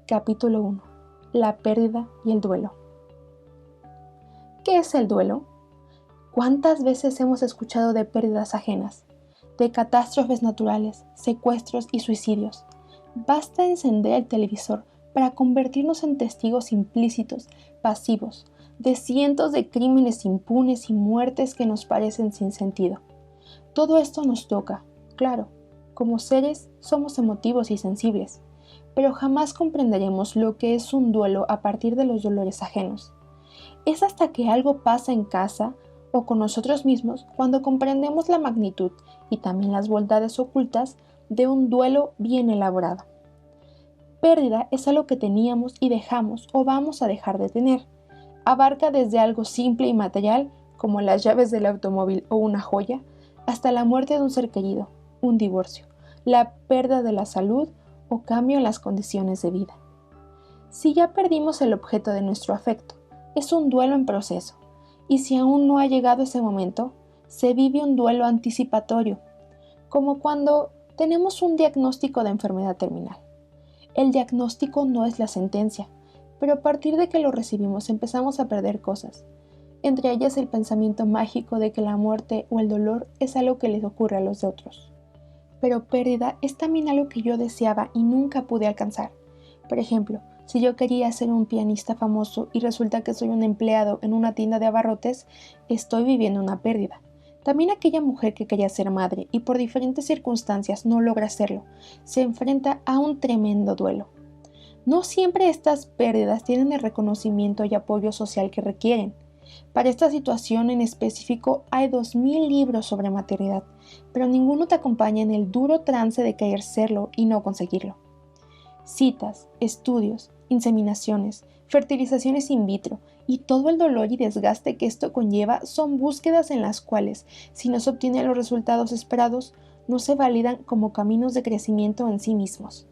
Capítulo 1. La pérdida y el duelo. ¿Qué es el duelo? ¿Cuántas veces hemos escuchado de pérdidas ajenas, de catástrofes naturales, secuestros y suicidios? Basta encender el televisor para convertirnos en testigos implícitos, pasivos, de cientos de crímenes impunes y muertes que nos parecen sin sentido. Todo esto nos toca, claro, como seres somos emotivos y sensibles, pero jamás comprenderemos lo que es un duelo a partir de los dolores ajenos. Es hasta que algo pasa en casa o con nosotros mismos cuando comprendemos la magnitud y también las bondades ocultas de un duelo bien elaborado. Pérdida es algo que teníamos y dejamos o vamos a dejar de tener. Abarca desde algo simple y material, como las llaves del automóvil o una joya, hasta la muerte de un ser querido, un divorcio, la pérdida de la salud o cambio en las condiciones de vida. Si ya perdimos el objeto de nuestro afecto, es un duelo en proceso, y si aún no ha llegado ese momento, se vive un duelo anticipatorio, como cuando tenemos un diagnóstico de enfermedad terminal. El diagnóstico no es la sentencia, pero a partir de que lo recibimos empezamos a perder cosas, entre ellas el pensamiento mágico de que la muerte o el dolor es algo que les ocurre a los otros. Pero pérdida es también algo que yo deseaba y nunca pude alcanzar. Por ejemplo, si yo quería ser un pianista famoso y resulta que soy un empleado en una tienda de abarrotes, estoy viviendo una pérdida. También aquella mujer que quería ser madre y por diferentes circunstancias no logra hacerlo, se enfrenta a un tremendo duelo. No siempre estas pérdidas tienen el reconocimiento y apoyo social que requieren. Para esta situación en específico hay 2000 libros sobre maternidad, pero ninguno te acompaña en el duro trance de querer serlo y no conseguirlo. Citas, estudios, inseminaciones, fertilizaciones in vitro y todo el dolor y desgaste que esto conlleva son búsquedas en las cuales, si no se obtienen los resultados esperados, no se validan como caminos de crecimiento en sí mismos.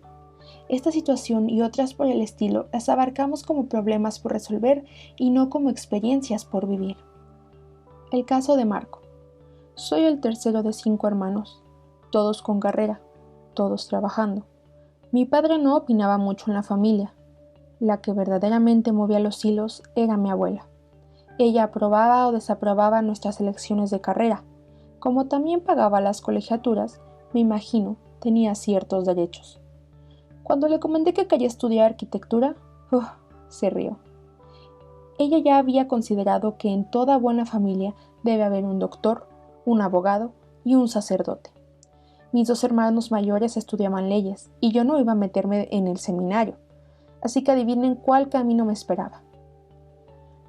Esta situación y otras por el estilo las abarcamos como problemas por resolver y no como experiencias por vivir. El caso de Marco. Soy el tercero de 5 hermanos, todos con carrera, todos trabajando. Mi padre no opinaba mucho en la familia. La que verdaderamente movía los hilos era mi abuela. Ella aprobaba o desaprobaba nuestras elecciones de carrera. Como también pagaba las colegiaturas, me imagino, tenía ciertos derechos. Cuando le comenté que quería estudiar arquitectura, se rió. Ella ya había considerado que en toda buena familia debe haber un doctor, un abogado y un sacerdote. Mis 2 hermanos mayores estudiaban leyes y yo no iba a meterme en el seminario, así que adivinen cuál camino me esperaba.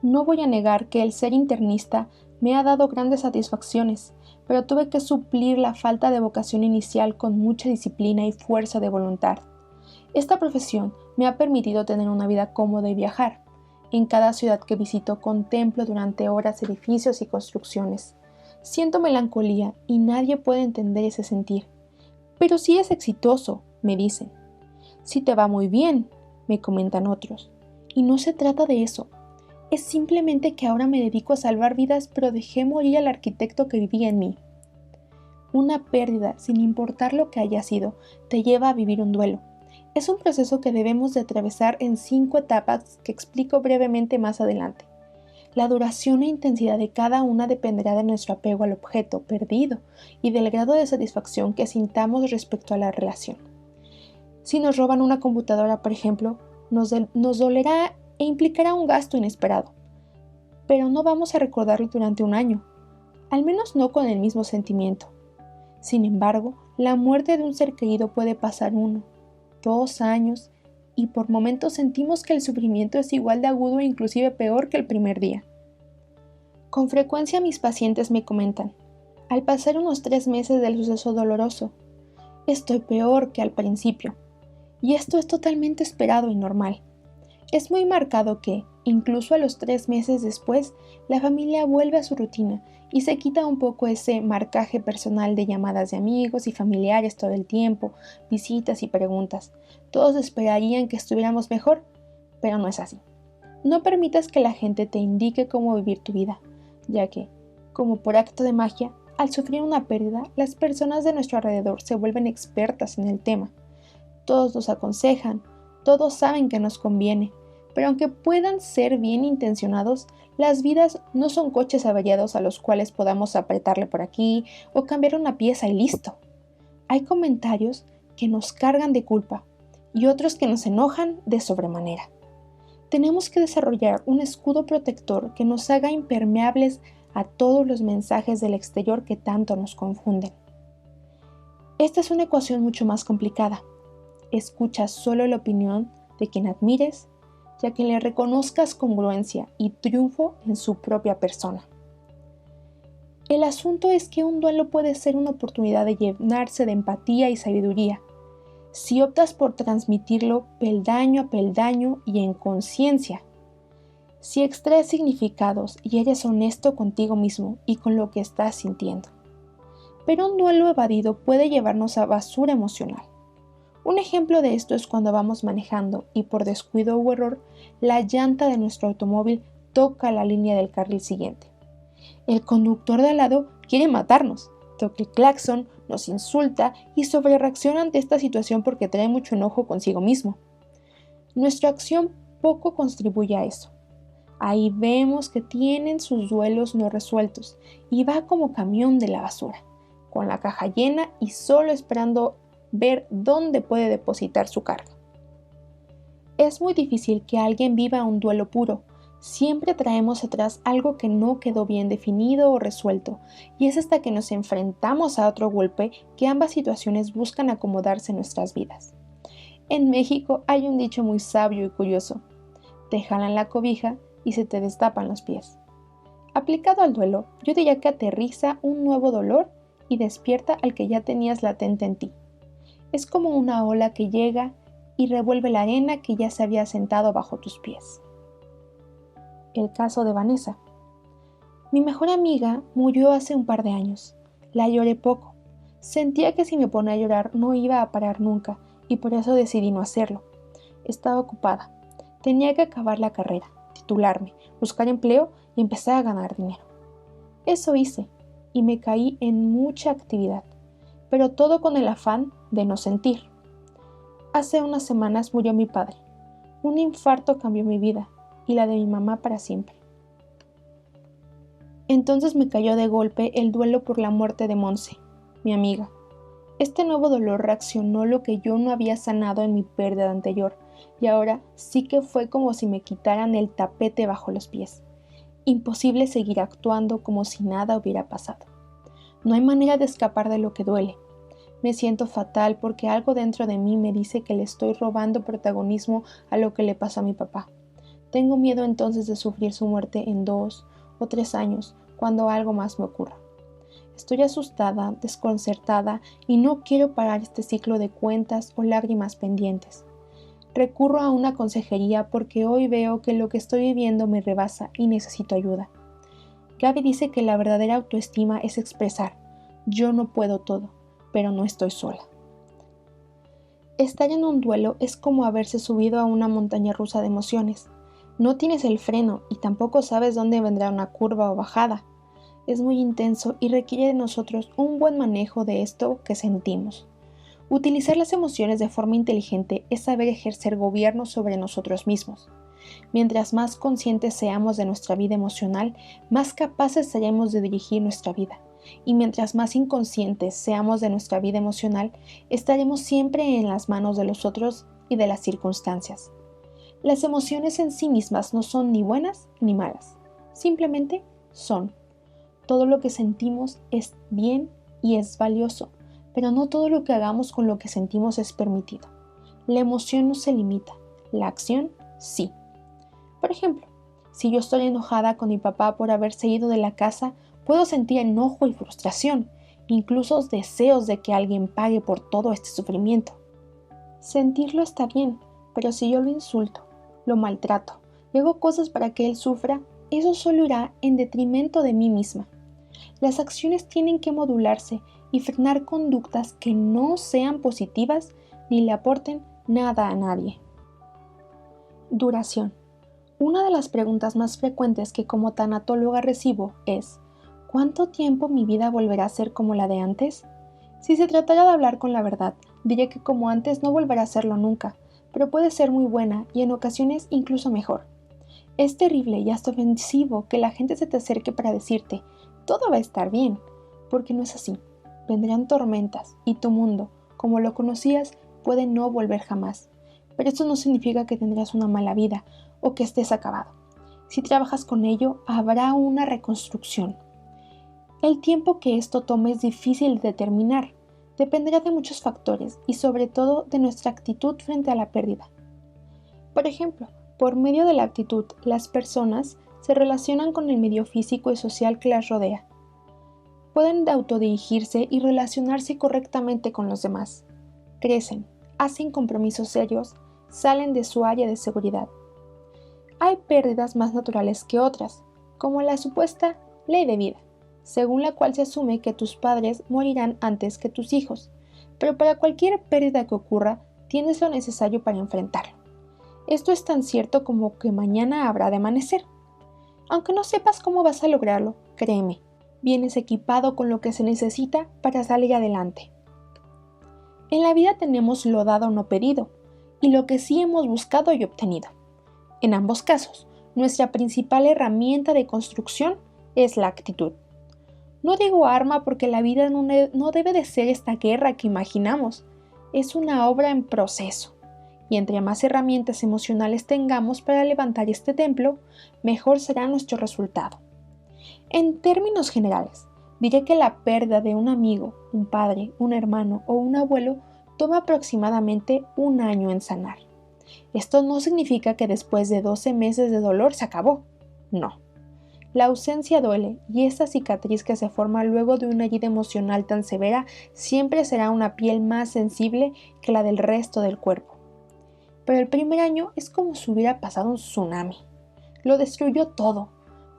No voy a negar que el ser internista me ha dado grandes satisfacciones, pero tuve que suplir la falta de vocación inicial con mucha disciplina y fuerza de voluntad. Esta profesión me ha permitido tener una vida cómoda y viajar. En cada ciudad que visito contemplo durante horas edificios y construcciones. Siento melancolía y nadie puede entender ese sentir. Pero sí es exitoso, me dicen. Sí te va muy bien, me comentan otros. Y no se trata de eso. Es simplemente que ahora me dedico a salvar vidas, pero dejé morir al arquitecto que vivía en mí. Una pérdida, sin importar lo que haya sido, te lleva a vivir un duelo. Es un proceso que debemos de atravesar en 5 etapas que explico brevemente más adelante. La duración e intensidad de cada una dependerá de nuestro apego al objeto perdido y del grado de satisfacción que sintamos respecto a la relación. Si nos roban una computadora, por ejemplo, nos dolerá e implicará un gasto inesperado, pero no vamos a recordarlo durante un año, al menos no con el mismo sentimiento. Sin embargo, la muerte de un ser querido puede pasar 1, 2 años, y por momentos sentimos que el sufrimiento es igual de agudo e inclusive peor que el primer día. Con frecuencia mis pacientes me comentan, al pasar unos 3 meses del suceso doloroso, estoy peor que al principio, y esto es totalmente esperado y normal. Es muy marcado que, incluso a los 3 meses después, la familia vuelve a su rutina y se quita un poco ese marcaje personal de llamadas de amigos y familiares todo el tiempo, visitas y preguntas. Todos esperarían que estuviéramos mejor, pero no es así. No permitas que la gente te indique cómo vivir tu vida, ya que, como por acto de magia, al sufrir una pérdida, las personas de nuestro alrededor se vuelven expertas en el tema. Todos nos aconsejan, Todos saben que nos conviene, pero aunque puedan ser bien intencionados, las vidas no son coches averiados a los cuales podamos apretarle por aquí o cambiar una pieza y listo. Hay comentarios que nos cargan de culpa y otros que nos enojan de sobremanera. Tenemos que desarrollar un escudo protector que nos haga impermeables a todos los mensajes del exterior que tanto nos confunden. Esta es una ecuación mucho más complicada. Escucha solo la opinión de quien admires y a quien le reconozcas congruencia y triunfo en su propia persona. El asunto es que un duelo puede ser una oportunidad de llenarse de empatía y sabiduría, si optas por transmitirlo peldaño a peldaño y en conciencia. Si extraes significados y eres honesto contigo mismo y con lo que estás sintiendo. Pero un duelo evadido puede llevarnos a basura emocional. Un ejemplo de esto es cuando vamos manejando y por descuido o error, la llanta de nuestro automóvil toca la línea del carril siguiente. El conductor de al lado quiere matarnos, toca el claxon, nos insulta y sobrereacciona ante esta situación porque trae mucho enojo consigo mismo. Nuestra acción poco contribuye a eso. Ahí vemos que tienen sus duelos no resueltos y va como camión de la basura, con la caja llena y solo esperando ver dónde puede depositar su carga. Es muy difícil que alguien viva un duelo puro. Siempre traemos atrás algo que no quedó bien definido o resuelto, y es hasta que nos enfrentamos a otro golpe que ambas situaciones buscan acomodarse en nuestras vidas. En México hay un dicho muy sabio y curioso: te jalan la cobija y se te destapan los pies. Aplicado al duelo, yo diría que aterriza un nuevo dolor y despierta al que ya tenías latente en ti. Es como una ola que llega y revuelve la arena que ya se había sentado bajo tus pies. El caso de Vanessa. Mi mejor amiga murió hace un par de años. La lloré poco. Sentía que si me ponía a llorar no iba a parar nunca y por eso decidí no hacerlo. Estaba ocupada. Tenía que acabar la carrera, titularme, buscar empleo y empezar a ganar dinero. Eso hice y me caí en mucha actividad, pero todo con el afán de no sentir. Hace unas semanas murió mi padre. Un infarto cambió mi vida y la de mi mamá para siempre. Entonces me cayó de golpe el duelo por la muerte de Monse, mi amiga. Este nuevo dolor reaccionó lo que yo no había sanado en mi pérdida anterior, y ahora sí que fue como si me quitaran el tapete bajo los pies. Imposible seguir actuando como si nada hubiera pasado. No hay manera de escapar de lo que duele. Me siento fatal porque algo dentro de mí me dice que le estoy robando protagonismo a lo que le pasó a mi papá. Tengo miedo entonces de sufrir su muerte en 2 o 3 años, cuando algo más me ocurra. Estoy asustada, desconcertada y no quiero parar este ciclo de cuentas o lágrimas pendientes. Recurro a una consejería porque hoy veo que lo que estoy viviendo me rebasa y necesito ayuda. Gaby dice que la verdadera autoestima es expresar: yo no puedo todo, pero no estoy sola. Estar en un duelo es como haberse subido a una montaña rusa de emociones. No tienes el freno y tampoco sabes dónde vendrá una curva o bajada. Es muy intenso y requiere de nosotros un buen manejo de esto que sentimos. Utilizar las emociones de forma inteligente es saber ejercer gobierno sobre nosotros mismos. Mientras más conscientes seamos de nuestra vida emocional, más capaces seremos de dirigir nuestra vida. Y mientras más inconscientes seamos de nuestra vida emocional, estaremos siempre en las manos de los otros y de las circunstancias. Las emociones en sí mismas no son ni buenas ni malas, simplemente son. Todo lo que sentimos es bien y es valioso, pero no todo lo que hagamos con lo que sentimos es permitido. La emoción no se limita, la acción sí. Por ejemplo, si yo estoy enojada con mi papá por haberse ido de la casa, puedo sentir enojo y frustración, incluso deseos de que alguien pague por todo este sufrimiento. Sentirlo está bien, pero si yo lo insulto, lo maltrato y hago cosas para que él sufra, eso solo irá en detrimento de mí misma. Las acciones tienen que modularse y frenar conductas que no sean positivas ni le aporten nada a nadie. Duración. Una de las preguntas más frecuentes que como tanatóloga recibo es: ¿cuánto tiempo mi vida volverá a ser como la de antes? Si se tratara de hablar con la verdad, diría que como antes no volverá a serlo nunca, pero puede ser muy buena y en ocasiones incluso mejor. Es terrible y hasta ofensivo que la gente se te acerque para decirte, todo va a estar bien, porque no es así. Vendrán tormentas y tu mundo, como lo conocías, puede no volver jamás. Pero esto no significa que tendrás una mala vida o que estés acabado. Si trabajas con ello, habrá una reconstrucción. El tiempo que esto tome es difícil de determinar. Dependerá de muchos factores y sobre todo de nuestra actitud frente a la pérdida. Por ejemplo, por medio de la actitud, las personas se relacionan con el medio físico y social que las rodea. Pueden autodirigirse y relacionarse correctamente con los demás. Crecen, hacen compromisos serios, salen de su área de seguridad. Hay pérdidas más naturales que otras, como la supuesta ley de vida, según la cual se asume que tus padres morirán antes que tus hijos, pero para cualquier pérdida que ocurra, tienes lo necesario para enfrentarlo. Esto es tan cierto como que mañana habrá de amanecer. Aunque no sepas cómo vas a lograrlo, créeme, vienes equipado con lo que se necesita para salir adelante. En la vida tenemos lo dado o no pedido, y lo que sí hemos buscado y obtenido. En ambos casos, nuestra principal herramienta de construcción es la actitud. No digo arma porque la vida no debe de ser esta guerra que imaginamos, es una obra en proceso. Y entre más herramientas emocionales tengamos para levantar este templo, mejor será nuestro resultado. En términos generales, diré que la pérdida de un amigo, un padre, un hermano o un abuelo toma aproximadamente 1 año en sanar. Esto no significa que después de 12 meses de dolor se acabó. No. La ausencia duele y esta cicatriz que se forma luego de una herida emocional tan severa siempre será una piel más sensible que la del resto del cuerpo. Pero el primer año es como si hubiera pasado un tsunami. Lo destruyó todo.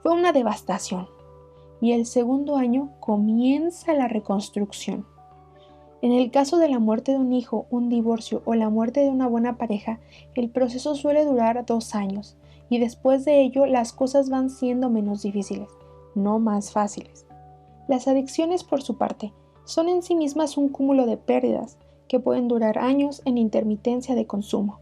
Fue una devastación. Y el segundo año comienza la reconstrucción. En el caso de la muerte de un hijo, un divorcio o la muerte de una buena pareja, el proceso suele durar 2 años y después de ello las cosas van siendo menos difíciles, no más fáciles. Las adicciones, por su parte, son en sí mismas un cúmulo de pérdidas que pueden durar años en intermitencia de consumo.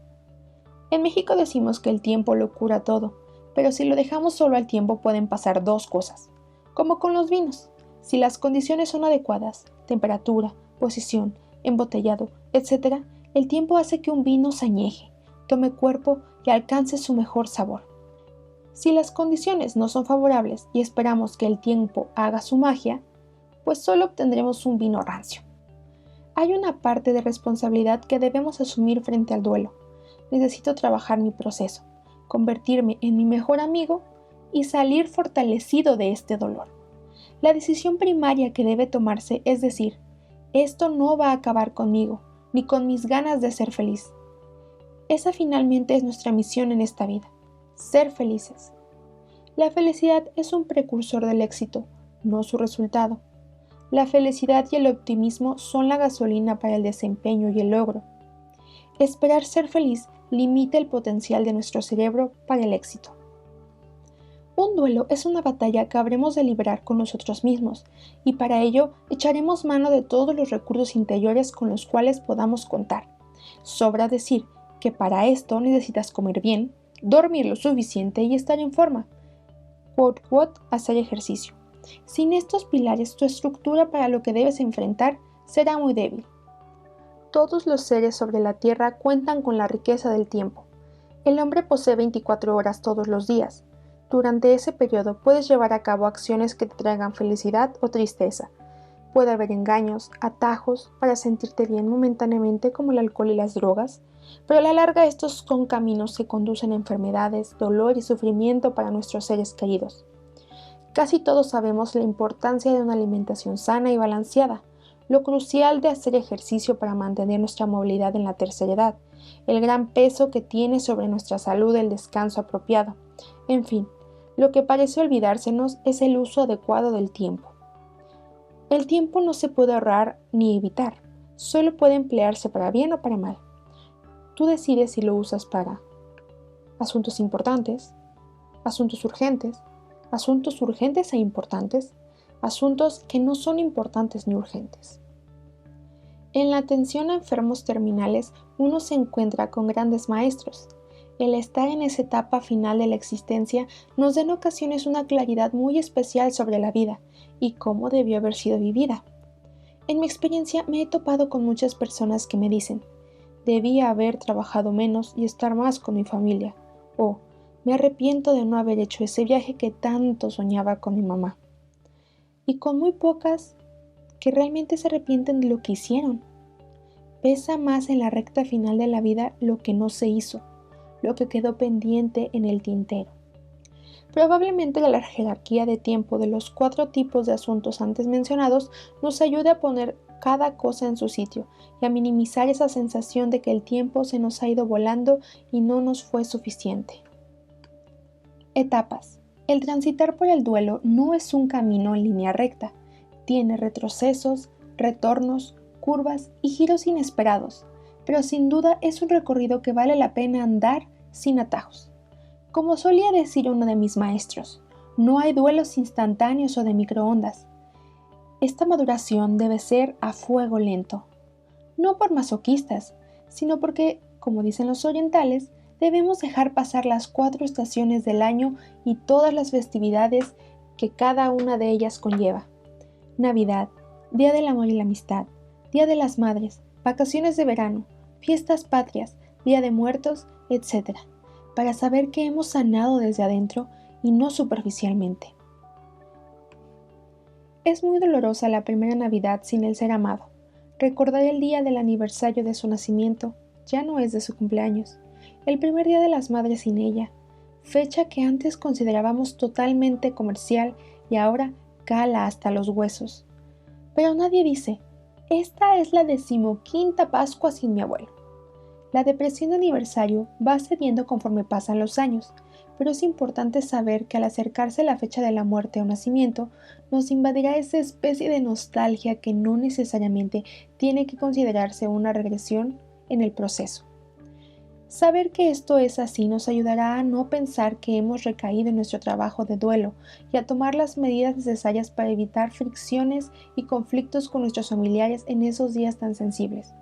En México decimos que el tiempo lo cura todo, pero si lo dejamos solo al tiempo pueden pasar 2 cosas. Como con los vinos, si las condiciones son adecuadas, temperatura, posición, embotellado, etc., el tiempo hace que un vino se añeje, tome cuerpo y alcance su mejor sabor. Si las condiciones no son favorables y esperamos que el tiempo haga su magia, pues solo obtendremos un vino rancio. Hay una parte de responsabilidad que debemos asumir frente al duelo. Necesito trabajar mi proceso, convertirme en mi mejor amigo y salir fortalecido de este dolor. La decisión primaria que debe tomarse es decir, esto no va a acabar conmigo, ni con mis ganas de ser feliz. Esa finalmente es nuestra misión en esta vida, ser felices. La felicidad es un precursor del éxito, no su resultado. La felicidad y el optimismo son la gasolina para el desempeño y el logro. Esperar ser feliz limita el potencial de nuestro cerebro para el éxito. Un duelo es una batalla que habremos de librar con nosotros mismos, y para ello echaremos mano de todos los recursos interiores con los cuales podamos contar. Sobra decir que para esto necesitas comer bien, dormir lo suficiente y estar en forma. Hacer ejercicio. Sin estos pilares, tu estructura para lo que debes enfrentar será muy débil. Todos los seres sobre la Tierra cuentan con la riqueza del tiempo. El hombre posee 24 horas todos los días. Durante ese periodo puedes llevar a cabo acciones que te traigan felicidad o tristeza. Puede haber engaños, atajos para sentirte bien momentáneamente como el alcohol y las drogas, pero a la larga estos son caminos que conducen a enfermedades, dolor y sufrimiento para nuestros seres queridos. Casi todos sabemos la importancia de una alimentación sana y balanceada, lo crucial de hacer ejercicio para mantener nuestra movilidad en la tercera edad, el gran peso que tiene sobre nuestra salud el descanso apropiado. En fin, lo que parece olvidársenos es el uso adecuado del tiempo. El tiempo no se puede ahorrar ni evitar, solo puede emplearse para bien o para mal. Tú decides si lo usas para asuntos importantes, asuntos urgentes e importantes, asuntos que no son importantes ni urgentes. En la atención a enfermos terminales, uno se encuentra con grandes maestros. El estar en esa etapa final de la existencia nos da en ocasiones una claridad muy especial sobre la vida y cómo debió haber sido vivida. En mi experiencia me he topado con muchas personas que me dicen, debía haber trabajado menos y estar más con mi familia, o me arrepiento de no haber hecho ese viaje que tanto soñaba con mi mamá. Y con muy pocas que realmente se arrepienten de lo que hicieron. Pesa más en la recta final de la vida lo que no se hizo, lo que quedó pendiente en el tintero. Probablemente la jerarquía de tiempo de los 4 tipos de asuntos antes mencionados nos ayude a poner cada cosa en su sitio y a minimizar esa sensación de que el tiempo se nos ha ido volando y no nos fue suficiente. Etapas. El transitar por el duelo no es un camino en línea recta. Tiene retrocesos, retornos, curvas y giros inesperados, pero sin duda es un recorrido que vale la pena andar sin atajos. Como solía decir uno de mis maestros, no hay duelos instantáneos o de microondas. Esta maduración debe ser a fuego lento, no por masoquistas, sino porque, como dicen los orientales, debemos dejar pasar las 4 estaciones del año y todas las festividades que cada una de ellas conlleva. Navidad, Día del Amor y la Amistad, Día de las Madres, vacaciones de verano, fiestas patrias, Día de Muertos, etc., para saber que hemos sanado desde adentro y no superficialmente. Es muy dolorosa la primera Navidad sin el ser amado. Recordar el día del aniversario de su nacimiento ya no es de su cumpleaños. El primer Día de las Madres sin ella, fecha que antes considerábamos totalmente comercial y ahora cala hasta los huesos. Pero nadie dice, esta es la 15ª Pascua sin mi abuelo. La depresión de aniversario va cediendo conforme pasan los años, pero es importante saber que al acercarse la fecha de la muerte o nacimiento, nos invadirá esa especie de nostalgia que no necesariamente tiene que considerarse una regresión en el proceso. Saber que esto es así nos ayudará a no pensar que hemos recaído en nuestro trabajo de duelo y a tomar las medidas necesarias para evitar fricciones y conflictos con nuestros familiares en esos días tan sensibles.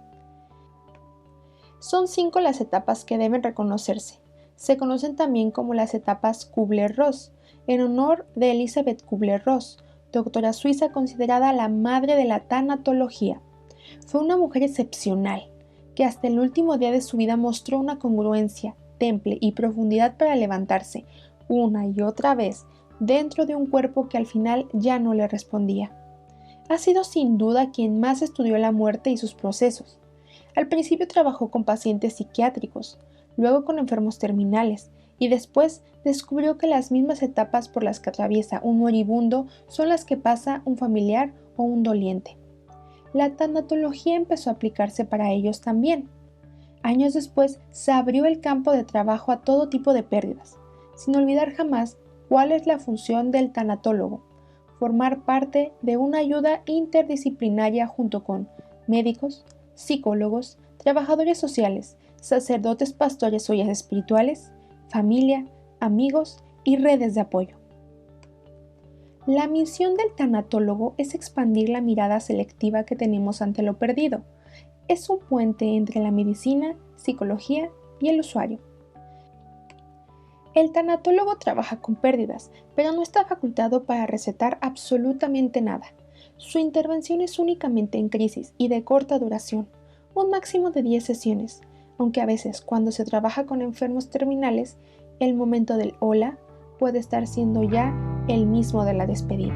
Son 5 las etapas que deben reconocerse. Se conocen también como las etapas Kubler-Ross, en honor de Elisabeth Kubler-Ross, doctora suiza considerada la madre de la tanatología. Fue una mujer excepcional, que hasta el último día de su vida mostró una congruencia, temple y profundidad para levantarse, una y otra vez, dentro de un cuerpo que al final ya no le respondía. Ha sido sin duda quien más estudió la muerte y sus procesos. Al principio trabajó con pacientes psiquiátricos, luego con enfermos terminales, y después descubrió que las mismas etapas por las que atraviesa un moribundo son las que pasa un familiar o un doliente. La tanatología empezó a aplicarse para ellos también. Años después se abrió el campo de trabajo a todo tipo de pérdidas, sin olvidar jamás cuál es la función del tanatólogo: formar parte de una ayuda interdisciplinaria junto con médicos, psicólogos, trabajadores sociales, sacerdotes, pastores o guías espirituales, familia, amigos y redes de apoyo. La misión del tanatólogo es expandir la mirada selectiva que tenemos ante lo perdido. Es un puente entre la medicina, psicología y el usuario. El tanatólogo trabaja con pérdidas, pero no está facultado para recetar absolutamente nada. Su intervención es únicamente en crisis y de corta duración, un máximo de 10 sesiones, aunque a veces cuando se trabaja con enfermos terminales, el momento del hola puede estar siendo ya el mismo de la despedida.